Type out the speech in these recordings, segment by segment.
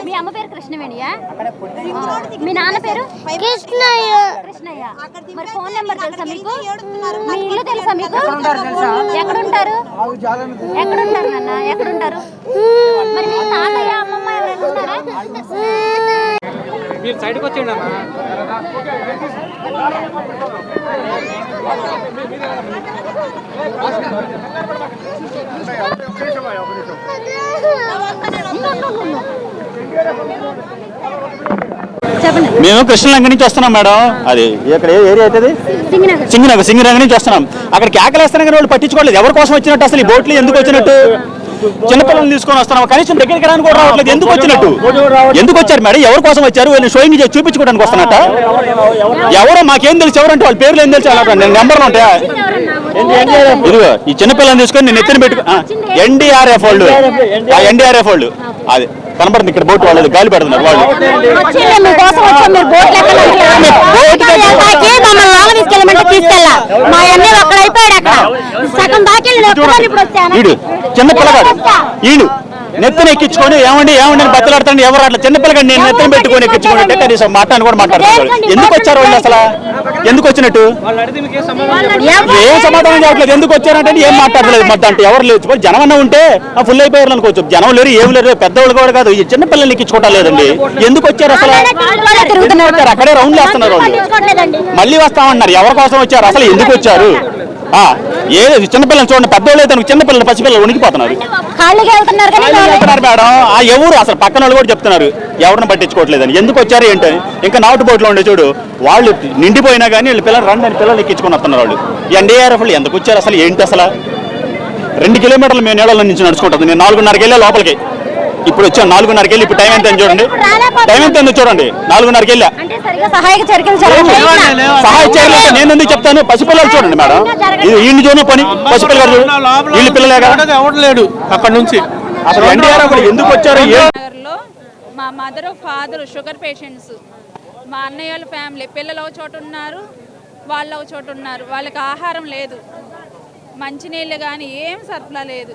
మీ అమ్మ పేరు కృష్ణవేణియా? మీ నాన్న పేరు కృష్ణయ్య. మరి ఫోన్ నెంబర్ తెలుసా మీకు? మీ ఇల్లు తెలుసా మీకు? ఎక్కడుంటారు నాన్న? ఎక్కడుంటారు? మరి మీ తాతయ్య అమ్మమ్మ ఎవరైనా ఉన్నారా? మీరు సైడ్కి వచ్చేయండి అన్న. మేము కృష్ణలంక నుంచి వస్తున్నాం మేడం. అది ఇక్కడ ఏ ఏరియా అవుతుంది? సింగనగర్ నుంచి వస్తున్నాం. అక్కడ కేకలేస్తాను కానీ వాళ్ళు పట్టించుకోవట్లేదు. ఎవరి కోసం వచ్చినట్టు? అసలు ఈ బోట్లు ఎందుకు వచ్చినట్టు? చిన్నపిల్లలు తీసుకొని వస్తున్నాం, కనీసం దగ్గరికి రాని కూడా రావట్లేదు. ఎందుకు వచ్చినట్టు? ఎందుకు వచ్చారు మేడం? ఎవరి కోసం వచ్చారు? వీళ్ళు షోయింగ్ చేసి చూపించుకోవడానికి వస్తున్నట్ట? ఎవరో మాకేం తెలుసు? ఎవరంటే వాళ్ళ పేర్లు ఏం తెలుసు? నేను నెంబర్లు ఉంటాయా? ఇదిగో ఈ చిన్నపిల్లలు తీసుకొని నేను ఎత్తిన పెట్టుకో. ఎన్డీఆర్ఎఫ్ వాళ్ళు అది కనబడుతుంది ఇక్కడ. బోట్ వాళ్ళు గాలి పెడుతున్నారు. వాళ్ళు చిన్న పిల్లగాడు ఈడు నెత్తిన ఎక్కించుకొని ఏమండి అని బతలాడుతాడు. ఎవరు అట్లా చిన్నపిల్లగాడు నేను నెత్తిన పెట్టుకొని ఎక్కించుకుంటే కనీసం మాట్లాడి కూడా మాట్లాడుతున్నారు. ఎందుకు వచ్చారు వాళ్ళు? అసలు ఎందుకు వచ్చినట్టు? ఏం సమాధానం చెప్పలేదు. ఎందుకు వచ్చారంటే ఏం మాట్లాడలేదు. మొత్తం అంటే ఎవరు లేదు. జనం అన్న ఉంటే ఫుల్ అయిపోయారు అనుకోవచ్చు. జనం లేరు, ఏం లేరు. పెద్దవాళ్ళు కూడా కాదు, ఈ చిన్నపిల్లల్ని ఎక్కించుకోవటం లేదండి. ఎందుకు వచ్చారు అసలు? అక్కడే రౌండ్లు వేస్తున్నారు వాళ్ళు. మళ్ళీ వస్తామన్నారు. ఎవరి కోసం వచ్చారు? అసలు ఎందుకు వచ్చారు? ఏదో చిన్నపిల్లలు చూడండి. పెద్దవాళ్ళు అయితే చిన్నపిల్లలు పసిపిల్లలు ఉనికిపోతున్నారు మేడం. ఎవరు అసలు పక్కన వాళ్ళు కూడా చెప్తున్నారు ఎవరిని పట్టించుకోవట్లేదని. ఎందుకు వచ్చారు ఏంటని. ఇంకా నాటు బోట్లో ఉండే చూడు, వాళ్ళు నిండిపోయినా కానీ వీళ్ళు పిల్లలు రండి అని పిల్లలు ఎక్కించుకొని వస్తున్నారు వాళ్ళు. ఎన్డీఆర్ఎఫ్ వాళ్ళు ఎందుకు వచ్చారు అసలు? ఏంటి అసలు? 2 కిలోమీటర్లు మేము నీళ్ళ నుంచి నడుచుకుంటుంది. నేను 4:30కి వెళ్ళా లోపలికి. ఇప్పుడు వచ్చాను 4:30కి వెళ్ళి. ఇప్పుడు టైం ఎంత చూడండి. టైం ఎంత చూడండి. 4:30కి వెళ్ళా. సహాయ చర్యలు నేను ఎందుకు చెప్తాను? పసిపిల్లలు చూడండి మేడం. ఇది ఈ చూడండి పని. పసిపిల్లలు వీళ్ళు పిల్లలే ఎవడలేడు అక్కడ నుంచి. అసలు ఎన్డీఆర్ఎఫ్ ఎందుకు వచ్చారు? మా మదర్ ఫాదర్ షుగర్ పేషెంట్స్, మా అన్నయ్య వాళ్ళ ఫ్యామిలీ పిల్లలు ఒక చోట ఉన్నారు, వాళ్ళు ఒక చోట ఉన్నారు. వాళ్ళకి ఆహారం లేదు, మంచినీళ్ళు కానీ ఏం సరఫరా లేదు,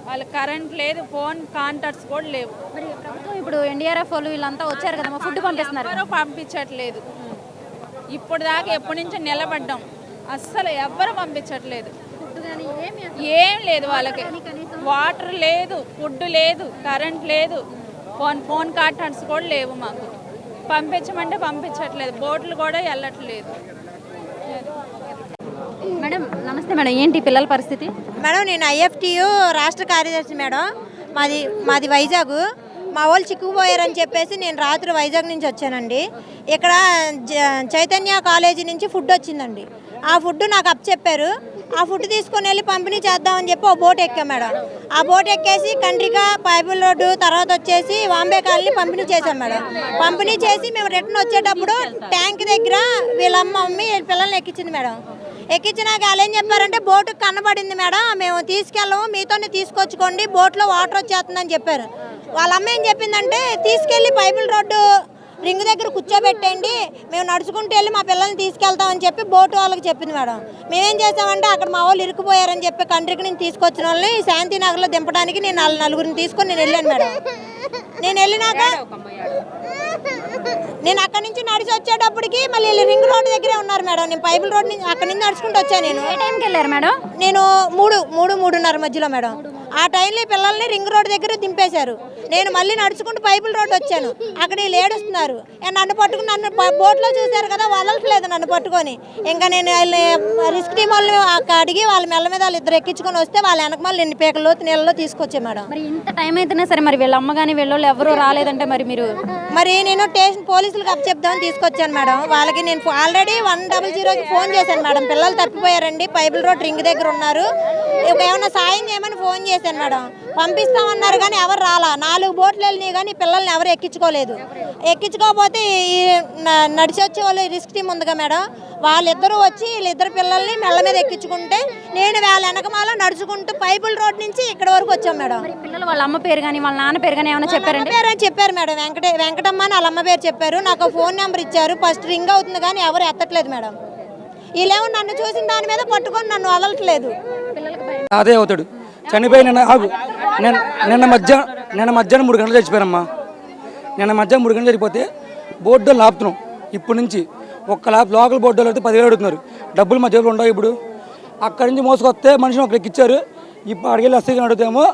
వాళ్ళకి కరెంట్ లేదు, ఫోన్ కాంటాక్ట్స్ కూడా లేవు. మరి ప్రభుత్వం ఇప్పుడు ఎన్డీఆర్ఎఫ్ వాళ్ళు వీళ్ళంతా వచ్చారు కదా, ఫుడ్ పంపిస్తున్నారు. ఎవరో పంపించట్లేదు. ఇప్పుడు దాకా ఎప్పటి నుంచి నిలబడ్డాం, అస్సలు ఎవ్వరు పంపించట్లేదు. ఏం లేదు వాళ్ళకి. వాటర్ లేదు, ఫుడ్ లేదు, కరెంట్ లేదు, ఫోన్ కాంటాక్ట్స్ కూడా లేవు. మాకు పంపించమంటే పంపించట్లేదు. బోట్లు కూడా వెళ్ళట్లేదు. మేడం నమస్తే మేడం. ఏంటి పిల్లల పరిస్థితి? మేడం నేను ఐఎఫ్టియు రాష్ట్ర కార్యదర్శి మేడం. మాది వైజాగ్. మా వాళ్ళు చిక్కుకుపోయారని చెప్పేసి నేను రాత్రి వైజాగ్ నుంచి వచ్చానండి. ఇక్కడ చైతన్య కాలేజీ నుంచి ఫుడ్ వచ్చిందండి. ఆ ఫుడ్ నాకు అప్పచెప్పారు. ఆ ఫుడ్ తీసుకొని వెళ్ళి పంపిణీ చేద్దామని చెప్పి ఒక బోట్ ఎక్కాం మేడం. ఆ బోట్ ఎక్కేసి కండ్రిక, పైపుల్ రోడ్డు, తర్వాత వచ్చేసి వాంబే కాలనీ పంపిణీ చేశాం మేడం. పంపిణీ చేసి మేము రిటర్న్ వచ్చేటప్పుడు ట్యాంక్ దగ్గర వీళ్ళ మమ్మీ పిల్లల్ని ఎక్కించింది మేడం. ఎక్కించినాక వాళ్ళు ఏం చెప్పారంటే బోటు కనబడింది మేడం, మేము తీసుకెళ్ళము, మీతోనే తీసుకొచ్చుకోండి, బోట్లో వాటర్ వచ్చేస్తుందని చెప్పారు. వాళ్ళ అమ్మ ఏం చెప్పిందంటే తీసుకెళ్ళి పైపుల్ రోడ్డు రింగ్ దగ్గర కూర్చోబెట్టండి, మేము నడుచుకుంటూ వెళ్ళి మా పిల్లల్ని తీసుకెళ్తామని చెప్పి బోటు వాళ్ళకి చెప్పింది మేడం. మేమేం చేసామంటే అక్కడ మా వాళ్ళు ఇరుక్కుపోయారని చెప్పి కంట్రీకి నేను తీసుకొచ్చిన వాళ్ళని శాంతినగర్లో దింపడానికి నేను నలుగురిని తీసుకొని నేను వెళ్ళాను మేడం. నేను వెళ్ళినాక నేను అక్కడి నుంచి నడిచి వచ్చేటప్పటికి మళ్ళీ రింగ్ రోడ్ దగ్గరే ఉన్నారు మేడం. నేను పైపుల్ రోడ్ నుంచి అక్కడి నుంచి నడుచుకుంటూ వచ్చాను. నేను ఏ టైంకి వెళ్ళారు మేడం? నేను 3:30 మధ్యలో మేడం. ఆ టైంలో పిల్లల్ని రింగ్ రోడ్ దగ్గర దింపేశారు. నేను మళ్ళీ నడుచుకుంటూ పైపుల్ రోడ్ వచ్చాను. అక్కడ వీళ్ళు ఏడుస్తున్నారు. నన్ను పట్టుకుని నన్ను బోట్లో చూశారు కదా, వదలట్లేదు నన్ను పట్టుకొని. ఇంకా నేను రిస్క్ టీమ్ వాళ్ళు అడిగి వాళ్ళ మెల్ల మీద వాళ్ళు ఇద్దరు ఎక్కించుకొని వస్తే వాళ్ళ వెనక మళ్ళీ ఎన్ని పేకల్లో నీళ్ళలో తీసుకొచ్చే మేడం. మరి ఇంత టైం అయితేనే సరే మరి వీళ్ళ అమ్మ కానీ వీళ్ళు ఎవరు రాలేదంటే మరి నేను స్టేషన్ పోలీసులకు అప్పచెప్దామని తీసుకొచ్చాను మేడం. వాళ్ళకి నేను ఆల్రెడీ 100కి ఫోన్ చేశాను మేడం. పిల్లలు తప్పిపోయారండి, పైపుల్ రోడ్ రింగ్ దగ్గర ఉన్నారు, ఏమన్నా సాయం చేయమని ఫోన్ చేశాను మేడం. పంపిస్తామన్నారు కానీ ఎవరు రాలా. 4 బోట్లు వెళ్ళినాయి కానీ పిల్లల్ని ఎవరు ఎక్కించుకోలేదు. ఎక్కించుకోకపోతే ఈ నడిచి వచ్చే వాళ్ళు రిస్క్ టీమ్ ఉందిగా మేడం, వాళ్ళిద్దరూ వచ్చి వీళ్ళిద్దరు పిల్లల్ని మెల్ల మీద ఎక్కించుకుంటే నేను వాళ్ళ వెనకమాల నడుచుకుంటూ పైపుల్ రోడ్ నుంచి ఇక్కడ వరకు వచ్చాం మేడం. పిల్లలు వాళ్ళ అమ్మ పేరు కానీ వాళ్ళ నాన్న పేరు కానీ ఏమైనా చెప్పారు మేడం. వెంకటమ్మ అని వాళ్ళ అమ్మ పేరు చెప్పారు. నాకు ఫోన్ నెంబర్ ఇచ్చారు. ఫస్ట్ రింగ్ అవుతుంది కానీ ఎవరు ఎత్తట్లేదు మేడం. వీళ్ళేమో నన్ను చూసిన దాని మీద పట్టుకొని నన్ను వదలట్లేదు. అదే అవుతాడు చనిపోయి నిన్న మధ్యాహ్నం 3 గంటలు చచ్చిపోయారమ్మా. నిన్న మధ్యాహ్నం 3 గంటలు చనిపోతే బోర్డు లాపుతున్నాం. ఇప్పటి నుంచి ఒక్క లోకల్ బోర్డు అయితే 10,000 అడుగుతున్నారు. డబ్బులు మా జేబులో ఉండవు. ఇప్పుడు అక్కడి నుంచి మోసుకొస్తే మనిషిని ఒకరికి ఇచ్చారు. ఇప్పుడు అడిగేళ్ళు వస్తే అడుగుతామో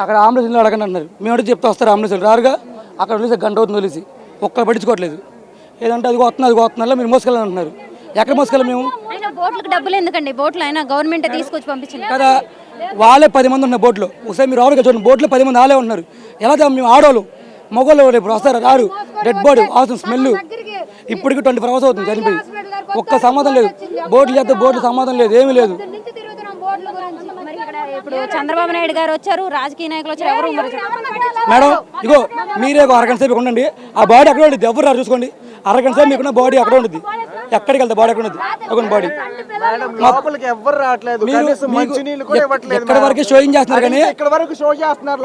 అక్కడ అంబులెన్స్లో అడగండి అంటున్నారు. మేము అడిగి చెప్తే వస్తారు అంబులెన్స్లు రారుగా. అక్కడ వదిలేసి గంట అవుతుంది వదిలేసి ఒక్కరు పట్టించుకోవట్లేదు. ఏదంటే అది వస్తున్నా మీరు మోసుకెళ్ళాలి అంటున్నారు. ఎక్కడ మోసుకెళ్ళాం మేము? బోట్లకు డబ్బులు ఎందుకండి? బోట్లు అయినా గవర్నమెంట్ తీసుకొచ్చి పంపించింది కదా. వాళ్ళే 10 మంది ఉన్న బోట్లో. ఒకసారి మీరు ఆవిడగా చూడండి, బోట్లో 10 మంది వాళ్ళే ఉన్నారు. ఎలా మేము ఆడవాళ్ళు మగవాళ్ళు ఇప్పుడు వస్తారు రారు. డెడ్ బాడీ వాసన స్మెల్. ఇప్పటికి 24 hours అవుతుంది చనిపోయి. ఒక్క సమాధానం లేదు. బోట్లు చేస్తే బోట్లు సమాధానం లేదు, ఏమీ లేదు. ఇప్పుడు చంద్రబాబు నాయుడు గారు వచ్చారు, రాజకీయ నాయకులు వచ్చారు, ఎవరు మేడం ఇగో మీరే ఒక అరగంట సేపు ఉండండి. ఆ బాడీ అక్కడ ఉంటుంది, ఎవరు రారు చూసుకోండి. అరగంట సేపు మీకున్న బాడీ అక్కడ ఉంటుంది. ఎక్కడికి వెళ్తా బాడీ అక్కడ ఉంటుంది. బాడీ ఎక్కడ వరకు షోయింగ్ చేస్తున్నారు కానీ ఇక్కడ వరకు షో చేస్తున్నారు.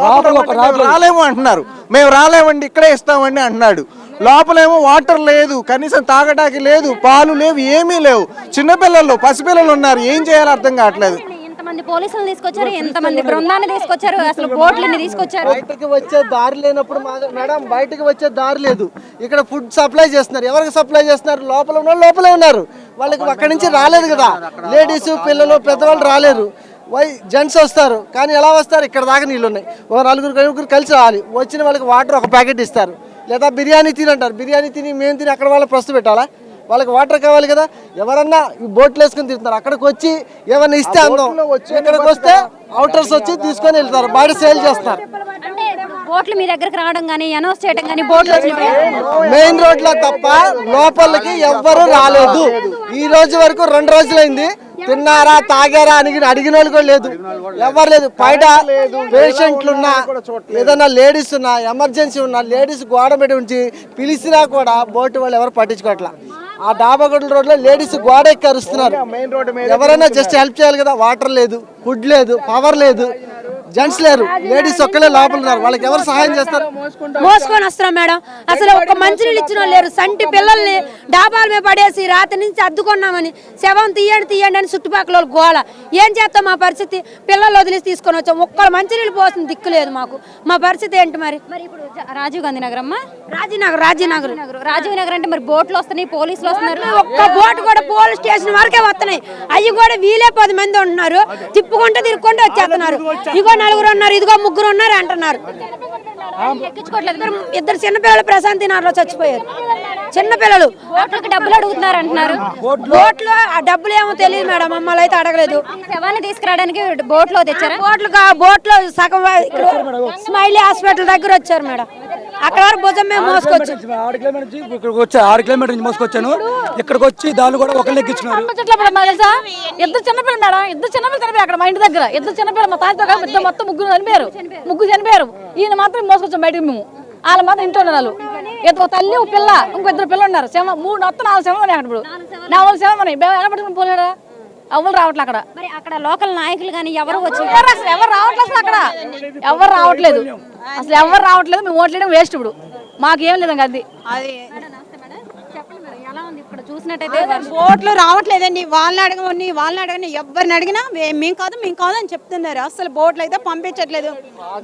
రాలేము అంటున్నారు. మేము రాలేమండి ఇక్కడే ఇస్తామండి అంటున్నాడు. లోపలేమో వాటర్ లేదు, కనీసం తాగడానికి లేదు, పాలు లేవు, ఏమీ లేవు. చిన్నపిల్లలు పసిపిల్లలు ఉన్నారు. ఏం చేయాలో అర్థం కావట్లేదు. ఎంతమంది పోలీసులు తీసుకొచ్చారు, ఎంతమంది బృందాన్ని తీసుకొచ్చారు, అసలు బోట్లని తీసుకొచ్చారు. బయటకి వచ్చే దారి లేనప్పుడు మేడం బయటకి వచ్చే దారి లేదు. ఇక్కడ ఫుడ్ సప్లై చేస్తున్నారు. ఎవరికి సప్లై చేస్తున్నారు? లోపలే ఉన్నారు. వాళ్ళకి అక్కడి నుంచి రాలేదు కదా. లేడీస్ పిల్లలు పెద్దవాళ్ళు రాలేరు. జెంట్స్ వస్తారు కానీ ఎలా వస్తారు? ఇక్కడ దాకా నీళ్ళు ఉన్నాయి. ఒక 4 కలిసి రావాలి. వచ్చిన వాళ్ళకి వాటర్ ఒక ప్యాకెట్ ఇస్తారు, లేదా బిర్యానీ తినంటారు. బిర్యానీ తిని మేము తిని అక్కడ వాళ్ళ ప్రస్తుతం పెట్టాలా? వాళ్ళకి వాటర్ కావాలి కదా. ఎవరన్నా ఈ బోట్లు వేసుకుని తిరుగుతారు. అక్కడికి వచ్చి ఏమన్నా ఇస్తే అందం. ఇక్కడికి వస్తే అవుటర్స్ వచ్చి తీసుకొని వెళ్తారు, బాడీ సేల్ చేస్తారు. బోట్లు మీ దగ్గరకు రావడం కానీ అనౌన్స్ చేయడం కానీ బోట్లు మెయిన్ రోడ్ లో తప్ప లోపలికి ఎవ్వరూ రాలేదు. ఈ రోజు వరకు 2 రోజులైంది. తిన్నారా తాగారా అని అడిగిన వాళ్ళు కూడా లేదు, ఎవరు లేదు. బయట పేషెంట్లు ఉన్నా, ఏదైనా లేడీస్ ఉన్నా, ఎమర్జెన్సీ ఉన్నా, లేడీస్ గోడ పెట్టి ఉంచి పిలిచినా కూడా బోటు వాళ్ళు ఎవరు పట్టించుకోవట్లా. ఆ డాబాగొడ్ల రోడ్ లో లేడీస్ గోడ ఎక్కి అరుస్తున్నారు. ఎవరైనా జస్ట్ హెల్ప్ చేయాలి కదా. వాటర్ లేదు, ఫుడ్ లేదు, పవర్ లేదు, జెంట్స్ లేరు, లేడీస్ ఒక్కలే లోపల ఉన్నారు. వాళ్ళకి ఎవరు సహాయం చేస్తారు? మోసుకొని వస్తున్నాం మేడం. అసలు ఒక్క మంచినీళ్ళు ఇచ్చిన లేరు. సంటి పిల్లల్ని డాబాల మీద పడేసి రాత్రి నుంచి అద్దుకున్నామని శవం తీయండి అని చుట్టుపక్కల గోళ. ఏం చేస్తాం? మా పరిస్థితి పిల్లలు వదిలేసి తీసుకొని వచ్చాం. ఒక్కళ్ళు మంచినీళ్ళు పోసిన దిక్కు లేదు మాకు. మా పరిస్థితి ఏంటి మరి? ఇప్పుడు రాజీవ్ గాంధీ నగర్ అమ్మా, రాజీవ్ నగర్ అంటే మరి బోట్లు వస్తున్నాయి, పోలీసులు వస్తున్నారు. ఒక్క బోట్ కూడా పోలీస్ స్టేషన్ వరకే వస్తున్నాయి. అవి కూడా వీలే 10 మంది ఉంటున్నారు. తిప్పుకుంటూ తిరుక్కుంటూ వచ్చేస్తున్నారు. ఇగో 4 ఉన్నారు, ఇదిగో 3 ఉన్నారు అంటున్నారు. ఇద్దరు చిన్నపిల్లలు ప్రశాంతి నగర్లో చచ్చిపోయారు. చిన్నపిల్లలు డబ్బులు అడుగుతున్నారు అంటున్నారు. బోట్లో ఆ డబ్బులు ఏమో తెలియదు మేడం, మమ్మల్ని అయితే అడగలేదు. శవాన్ని తీసుకురావడానికి బోట్లో తెచ్చారా? బోట్లో సగం స్మైలీ హాస్పిటల్ దగ్గర వచ్చారు మేడం. అక్కడ వరకు భుజం మేము మోసుకొచ్చి 6 కిలోమీటర్ నుంచి మోసుకొచ్చాను. ఇక్కడికి వచ్చి దాన్ని కూడా ఒకళ్ళు ఎక్కించున్నారు. తెలుసా? ఇద్దరు చిన్నపిల్లలు మేడం, ఇద్దరు చిన్నపిల్లలు చనిపోయారు అక్కడ మా ఇంటి దగ్గర. ఇద్దరు చిన్నపిల్లలు మా తాత ఇద్దరు మొత్తం 3 చనిపోయారు. ఈయన మాత్రం మోసుకొచ్చాం బయటకు. మేము వాళ్ళ మాత్రం ఇంట్లో ఉన్నారు. ఒక తల్లి ఒక పిల్ల, ఇంకో 2 పిల్లలు ఉన్నారు. 4 శవం ఉన్నాయి. అక్కడ ఇప్పుడు 4 శవం ఉన్నాయి. ఎలా పట్టుకుని పోలేడా? ఎవరు రావట్లేదు అక్కడ. మరి అక్కడ లోకల్ నాయకులు కానీ ఎవరు వచ్చి అసలు ఎవరు రావట్లేదు. అక్కడ ఎవరు రావట్లేదు. అసలు ఎవరు రావట్లేదు. మేము ఓట్లేయడం వేస్ట్. ఇప్పుడు మాకేం లేదు. అది ఇక్కడ చూసినట్టయితే బోట్లు రావట్లేదండి. వాళ్ళని అడగని ఎవరిని అడిగినా మేము కాదు అని చెప్తున్నారు. అసలు బోట్లు అయితే పంపించట్లేదు.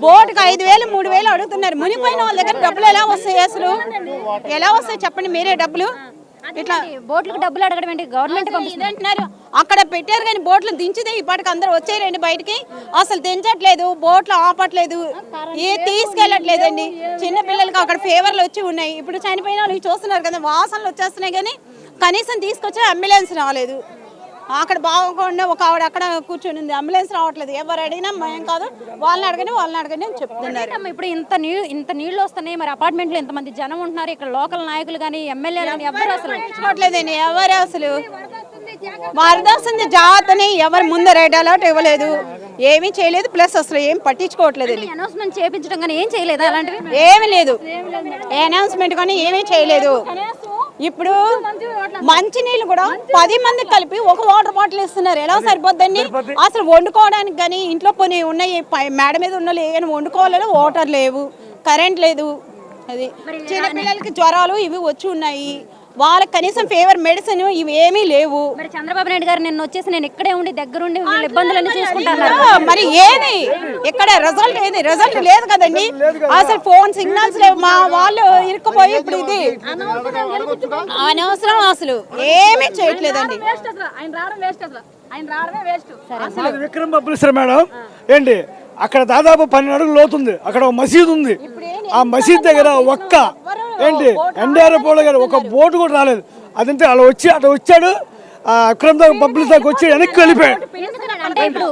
బోటుకి 5,000 3,000 అడుగుతున్నారు. మునిపోయిన వాళ్ళ దగ్గర డబ్బులు ఎలా వస్తాయి? అసలు ఎలా వస్తాయి చెప్పండి మీరే? డబ్బులు ఇట్లా బోట్లకు డబ్బులు అడగడం ఏంటి? గవర్నమెంట్ అంటున్నారు. అక్కడ పెట్టారు కానీ బోట్లు దించితే ఇప్పటికి అందరూ వచ్చేయండి బయటికి. అసలు దించట్లేదు, బోట్లు ఆపట్లేదు, తీసుకెళ్ళట్లేదండి. చిన్న పిల్లలకి అక్కడ ఫీవర్లు వచ్చి ఉన్నాయి. ఇప్పుడు చనిపోయిన వాళ్ళకి చూస్తున్నారు కదా, వాసనలు వచ్చేస్తున్నాయి. కానీ కనీసం తీసుకొచ్చే అంబులెన్స్ రాలేదు. అక్కడ బాగుండా ఒక ఆవిడ అక్కడ కూర్చొని ఉంది, అంబులెన్స్ రావట్లేదు. ఎవరు అడిగినా మేము కాదు, వాళ్ళని అడగని అని చెప్తున్నారు. ఇప్పుడు ఇంత నీళ్లు వస్తున్నాయి, మరి అపార్ట్మెంట్లో ఇంతమంది జనం ఉంటున్నారు. ఇక్కడ లోకల్ నాయకులు కానీ ఎమ్మెల్యేలు కానీ ఎవరు అసలు పట్టించుకోవట్లేదండి. ఎవరు అసలు వరద వస్తుంది జాతని ఎవరు ముందు రెడ్ అలర్ట్ ఇవ్వలేదు, ఏమీ చేయలేదు. ప్లస్ అసలు ఏం పట్టించుకోవట్లేదు. అనౌన్స్మెంట్ చేయించడం కానీ ఏం చేయలేదు. అలాంటివి ఏమీ లేదు. అనౌన్స్మెంట్ కానీ ఏమీ చేయలేదు. ఇప్పుడు మంచినీళ్ళు కూడా 10 మంది కలిపి ఒక వాటర్ బాటిల్ ఇస్తున్నారు. ఎలా సరిపోద్దండి? అసలు వండుకోవడానికి కానీ ఇంట్లో పోనీ ఉన్నాయి, మేడ మీద ఉన్న ఏమైనా వండుకోవాలని వాటర్ లేవు, కరెంట్ లేదు. అది చిన్న పిల్లలకి జ్వరాలు ఇవి వచ్చి ఉన్నాయి. వాళ్ళకి కనీసం ఫీవర్ మెడిసిన్ ఇవి ఏమీ లేవు. మరి చంద్రబాబు నాయుడు గారు నిన్న వచ్చేసి నేను ఇక్కడే ఉండి దగ్గరుండి వీళ్ళ ఇబ్బందులన్నీ చూసుకుంటాను. మరి ఏది ఇక్కడ రిజల్ట్ ఏది? రిజల్ట్ లేదు కదండి, అసలు ఫోన్ సిగ్నల్స్ లేవు. మా వాళ్ళు ఇరుక్కుపోయి ఇప్పుడు ఇది అనవసరం, అసలు ఏమీ చేయట్లేదండి. విక్రమ్ బబ్బులేశ్వర మేడం ఏంటి అక్కడ దాదాపు 12 అడుగులు లోతుంది. అక్కడ ఒక మసీదు ఉంది. ఆ మసీద్ దగ్గర ఒక్క ఏంటి ఎన్డీఆర్ఎఫ్ గారు ఒక బోటు కూడా రాలేదు. అదంటే అలా వచ్చి అటు వచ్చాడు, విక్రమ్ దాకా బబ్బులు దాకా వచ్చి వెనక్కి వెళ్ళిపోయాడు. అంటే ఇప్పుడు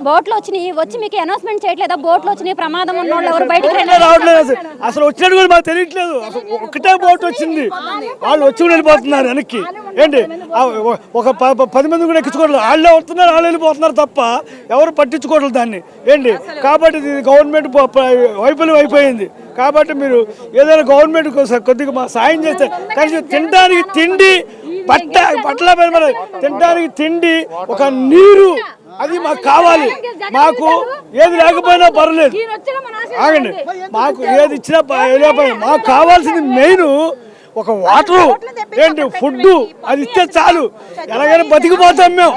బోట్లో వచ్చినాయి వచ్చి మీకు అనౌన్స్మెంట్ చేయట్లేదా? బోట్లో వచ్చినాయి ప్రమాదం ఉన్న వాళ్ళు ఎవరు బయటకు రావట్లేదు. అసలు వచ్చినట్టు కూడా మాకు తెలియట్లేదు. అసలు ఒకటే బోట్ వచ్చింది, వాళ్ళు వచ్చి కూడా వెళ్ళిపోతున్నారు వెనక్కి. ఏంటి ఒక 10 మంది కూడా ఎక్కించుకోవట్లేదు. వాళ్ళే వస్తున్నారు, వాళ్ళు వెళ్ళిపోతున్నారు తప్ప ఎవరు పట్టించుకోవట్లేదు దాన్ని. ఏంటి కాబట్టి ఇది గవర్నమెంట్ వైఫల్యం అయిపోయింది. కాబట్టి మీరు ఏదైనా గవర్నమెంట్ కొద్దిగా మా సాయం చేస్తే కనీసం తినడానికి తిండి, బట్టల మీద తినడానికి తిండి, ఒక నీరు అది మాకు కావాలి. మాకు ఏది లేకపోయినా పర్లేదు, ఆగండి. మాకు ఏది ఇచ్చినా లేకపోయినా మాకు కావాల్సింది మెయిన్ ఒక వాటరు, ఏంటి ఫుడ్, అది ఇస్తే చాలు. ఎలాగైనా బతికిపోతాం మేము.